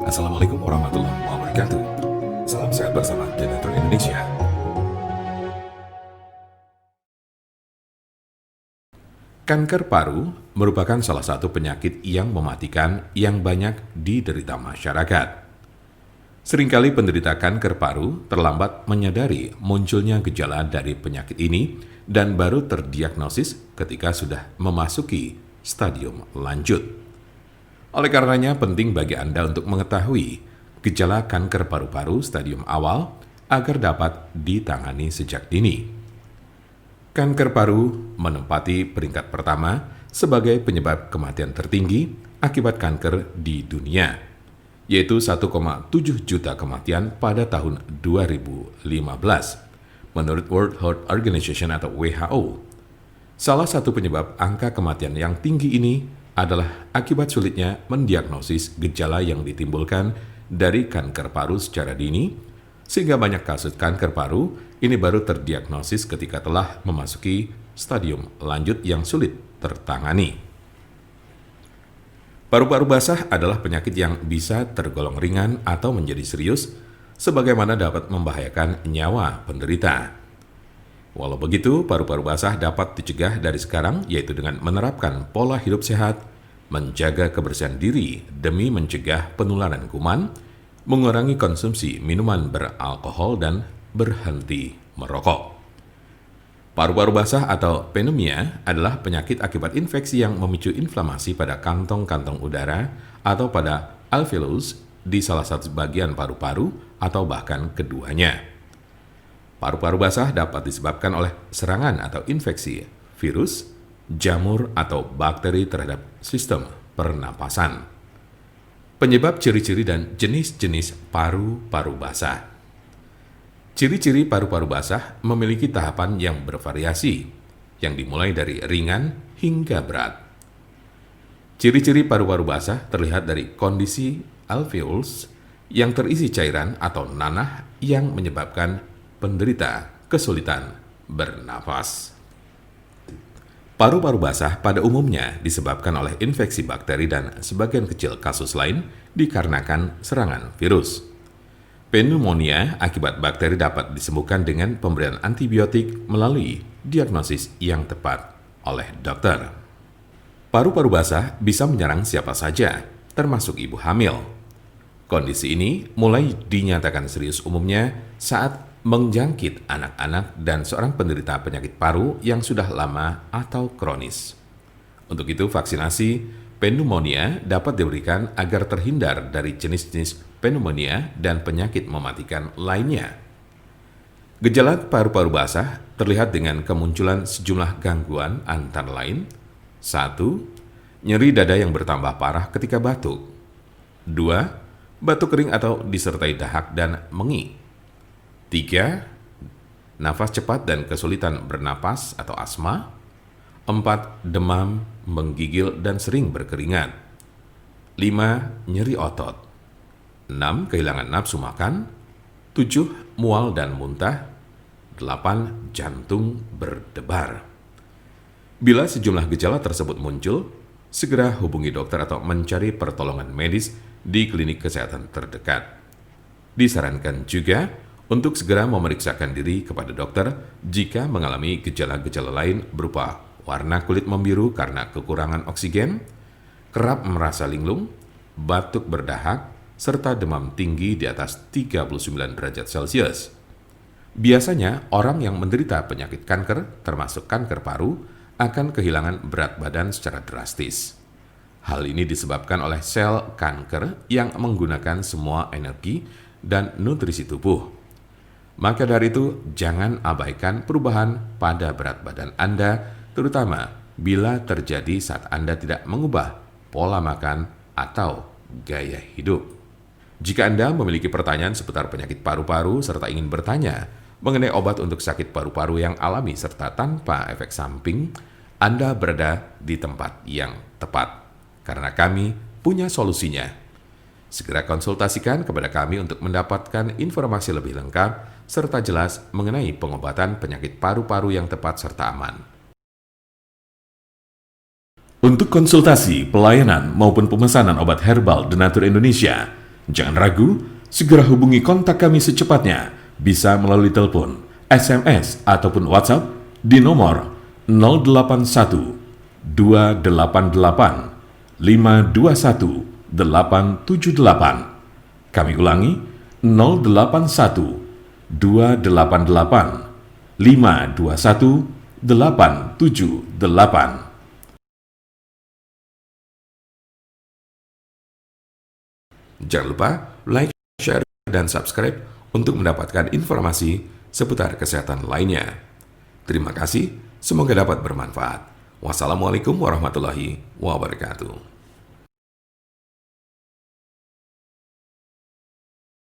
Assalamualaikum warahmatullahi wabarakatuh. Salam sehat bersama Denatur Indonesia. Kanker paru merupakan salah satu penyakit yang mematikan yang banyak diderita masyarakat. Seringkali penderita kanker paru terlambat menyadari munculnya gejala dari penyakit ini dan baru terdiagnosis ketika sudah memasuki stadium lanjut. Oleh karenanya penting bagi Anda untuk mengetahui gejala kanker paru-paru stadium awal agar dapat ditangani sejak dini. Kanker paru menempati peringkat pertama sebagai penyebab kematian tertinggi akibat kanker di dunia, yaitu 1,7 juta kematian pada tahun 2015, menurut World Health Organization atau WHO. Salah satu penyebab angka kematian yang tinggi ini adalah akibat sulitnya mendiagnosis gejala yang ditimbulkan dari kanker paru secara dini, sehingga banyak kasus kanker paru ini baru terdiagnosis ketika telah memasuki stadium lanjut yang sulit tertangani. Paru-paru basah adalah penyakit yang bisa tergolong ringan atau menjadi serius, sebagaimana dapat membahayakan nyawa penderita. Walau begitu, paru-paru basah dapat dicegah dari sekarang, yaitu dengan menerapkan pola hidup sehat, menjaga kebersihan diri demi mencegah penularan kuman, mengurangi konsumsi minuman beralkohol, dan berhenti merokok. Paru-paru basah atau pneumonia adalah penyakit akibat infeksi yang memicu inflamasi pada kantong-kantong udara atau pada alveolus di salah satu bagian paru-paru atau bahkan keduanya. Paru-paru basah dapat disebabkan oleh serangan atau infeksi virus, jamur, atau bakteri terhadap sistem pernapasan. Penyebab, ciri-ciri, dan jenis-jenis paru-paru basah. Ciri-ciri paru-paru basah memiliki tahapan yang bervariasi, yang dimulai dari ringan hingga berat. Ciri-ciri paru-paru basah terlihat dari kondisi alveolus yang terisi cairan atau nanah yang menyebabkan penderita kesulitan bernafas. Paru-paru basah pada umumnya disebabkan oleh infeksi bakteri dan sebagian kecil kasus lain dikarenakan serangan virus. Pneumonia akibat bakteri dapat disembuhkan dengan pemberian antibiotik melalui diagnosis yang tepat oleh dokter. Paru-paru basah bisa menyerang siapa saja, termasuk ibu hamil. Kondisi ini mulai dinyatakan serius umumnya saat menjangkit anak-anak dan seorang penderita penyakit paru yang sudah lama atau kronis. Untuk itu, vaksinasi pneumonia dapat diberikan agar terhindar dari jenis-jenis pneumonia dan penyakit mematikan lainnya. Gejala paru-paru basah terlihat dengan kemunculan sejumlah gangguan antara lain: 1. Nyeri dada yang bertambah parah ketika batuk. 2. Batuk kering atau disertai dahak dan mengi. 3. Nafas cepat dan kesulitan bernapas atau asma. 4. Demam, menggigil, dan sering berkeringat. 5. Nyeri otot. 6. Kehilangan nafsu makan. 7. Mual dan muntah. 8. Jantung berdebar. Bila sejumlah gejala tersebut muncul, segera hubungi dokter atau mencari pertolongan medis di klinik kesehatan terdekat. Disarankan juga untuk segera memeriksakan diri kepada dokter jika mengalami gejala-gejala lain berupa warna kulit membiru karena kekurangan oksigen, kerap merasa linglung, batuk berdahak, serta demam tinggi di atas 39 derajat Celcius. Biasanya orang yang menderita penyakit kanker, termasuk kanker paru, akan kehilangan berat badan secara drastis. Hal ini disebabkan oleh sel kanker yang menggunakan semua energi dan nutrisi tubuh. Maka dari itu, jangan abaikan perubahan pada berat badan Anda, terutama bila terjadi saat Anda tidak mengubah pola makan atau gaya hidup. Jika Anda memiliki pertanyaan seputar penyakit paru-paru serta ingin bertanya mengenai obat untuk sakit paru-paru yang alami serta tanpa efek samping, Anda berada di tempat yang tepat, karena kami punya solusinya. Segera konsultasikan kepada kami untuk mendapatkan informasi lebih lengkap serta jelas mengenai pengobatan penyakit paru-paru yang tepat serta aman. Untuk konsultasi, pelayanan, maupun pemesanan obat herbal Denatur Indonesia, Jangan ragu, segera hubungi kontak kami secepatnya, bisa melalui telepon, SMS, ataupun WhatsApp di nomor 081 288 521 878. Kami ulangi, 081 288 521 878. Jangan lupa like, share, dan subscribe untuk mendapatkan informasi seputar kesehatan lainnya. Terima kasih, semoga dapat bermanfaat. Wassalamualaikum warahmatullahi wabarakatuh.